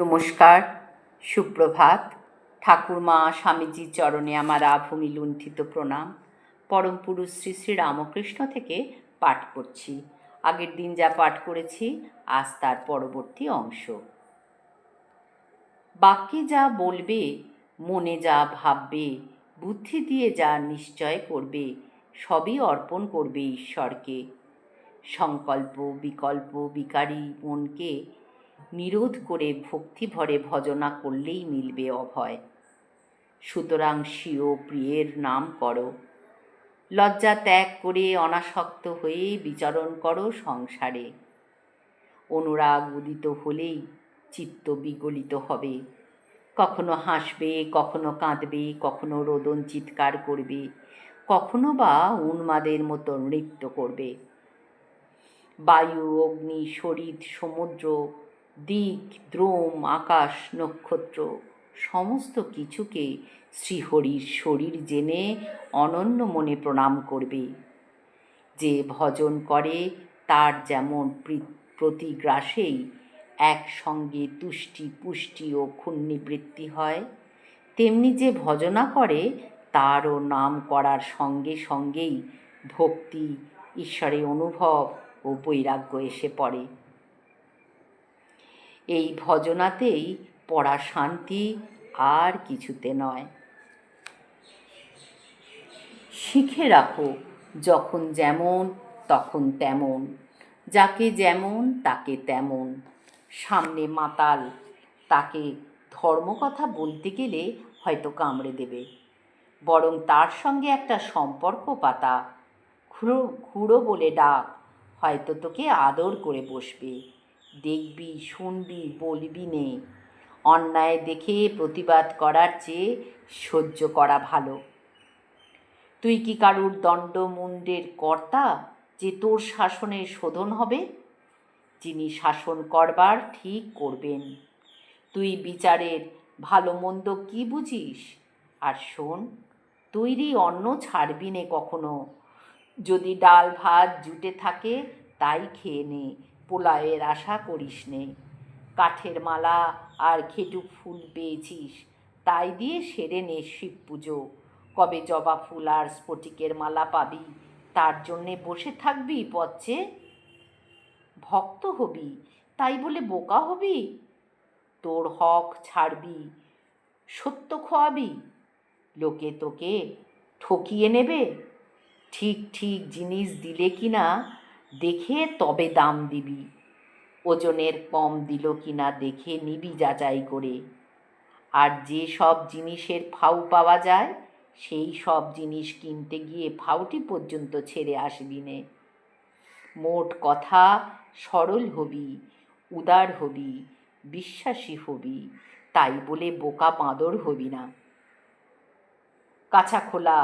নমস্কার, সুপ্রভাত। ঠাকুরমা স্বামীজির চরণে আমার আভূমি লুণ্ঠিত প্রণাম। পরম পুরুষ শ্রী শ্রী রামকৃষ্ণ থেকে পাঠ করছি। আগের দিন যা পাঠ করেছি আজ তার পরবর্তী অংশ। বাক্যে যা বলবে, মনে যা ভাববে, বুদ্ধি দিয়ে যা নিশ্চয় করবে, সবই অর্পণ করবে ঈশ্বরকে। সংকল্প বিকল্প বিকারী মনকে নিরোধ করে ভক্তি ভরে ভজনা করলেই মিলবে অভয়। সুতরাং স্বীয় প্রিয়ের নাম করো, লজ্জা ত্যাগ করে অনাসক্ত হয়ে বিচরণ করো সংসারে। অনুরাগ উদিত হলেই চিত্ত বিগলিত হবে, কখনো হাসবে, কখনো কাঁদবে, কখনো রোদন চিৎকার করবে, কখনো বা উন্মাদের মতো নৃত্য করবে। বায়ু, অগ্নি, শরীর, সমুদ্র, দিক, দ্রোম, আকাশ, নক্ষত্র সমস্ত কিছুকে শ্রীহরির শরীর জেনে অনন্য মনে প্রণাম করবে। যে ভজন করে তার যেমন প্রতিগ্রাসেই একসঙ্গে তুষ্টি পুষ্টি ও ক্ষুণ্ণিবৃত্তি হয়, তেমনি যে ভজনা করে তারও নাম করার সঙ্গে সঙ্গেই ভক্তি, ঈশ্বরের অনুভব ও বৈরাগ্য এসে পড়ে। এই ভজনাতেই পড়া শান্তি, আর কিছুতে নয়। শিখে রাখো, যখন যেমন তখন তেমন, যাকে যেমন তাকে তেমন। সামনে মাতাল, তাকে ধর্মকথা বলতে গেলে হয়তো কামড়ে দেবে, বরং তার সঙ্গে একটা সম্পর্ক পাতা, খুড়ো বলে ডাক, হয়তো তোকে আদর করে বসবে। দেখবি, শুনবি, বলবি নে। অন্যায় দেখে প্রতিবাদ করার চেয়ে সহ্য করা ভালো। তুই কি কারুর দণ্ডমুণ্ডের কর্তা যে তোর শাসনের শোধন হবে? যিনি শাসন করবার ঠিক করবেন। তুই বিচারের ভালো মন্দ কি বুঝিস? আর শোন, তৈরি অন্ন ছাড়বি নে কখনো। যদি ডাল ভাত জুটে থাকে তাই খেয়ে নে, পোলাওয়ের আশা করিস নে। কাঠের মালা আর খেটুক ফুল পেয়েছিস, তাই দিয়ে সেরে নে শিব পুজো। কবে জবা ফুল আর স্ফটিকের মালা পাবি, তার জন্যে বসে থাকবি পথে? ভক্ত হবি তাই বলে বোকা হবি? তোর হক ছাড়বি, সত্য খোয়াবি, লোকে তোকে ঠকিয়ে নেবে। ঠিক ঠিক জিনিস দিলে কিনা দেখে তবে দাম দিবি। ওজনের কম দিল কিনা দেখে নিবি যাচাই করে। আর যে সব জিনিসের ফাউ পাওয়া যায়, সেই সব জিনিস কিনতে গিয়ে ফাউটি পর্যন্ত ছেড়ে আসবি নে। মোট কথা, সরল হবি, উদার হবি, বিশ্বাসী হবি, তাই বলে বোকা বাঁদর হবি না। কাছা খোলা,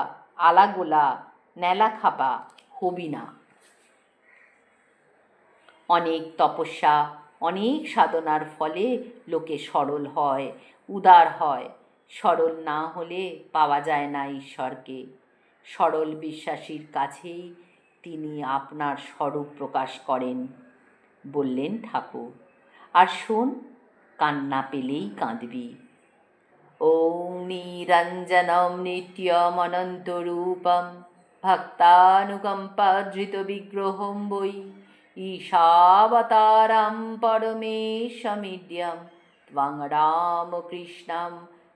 আলাগোলা, নেলা খাপা হবি না। অনেক তপস্যা, অনেক সাধনার ফলে লোকে সরল হয়, উদার হয়। সরল না হলে পাওয়া যায় না ঈশ্বরকে। সরল বিশ্বাসীর কাছেই তিনি আপনার স্বরূপ প্রকাশ করেন, বললেন ঠাকুর। আর শোন, কান্না পেলেই কাঁদবি। ওং নিরঞ্জনম নিত্যমনন্তরূপম ভক্তানুকম্পাধৃত বিগ্রহম বৈ ঈশাবতারম পরমেশমিড্যম ত্বং রামকৃষ্ণম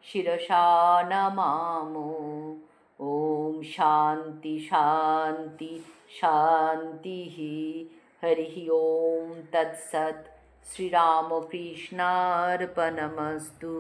শিরসা নমামো। ওম শান্তি শান্তি শান্তি। হরি ওম তৎসৎ। শ্রীরামকৃষ্ণার্পণমস্তু।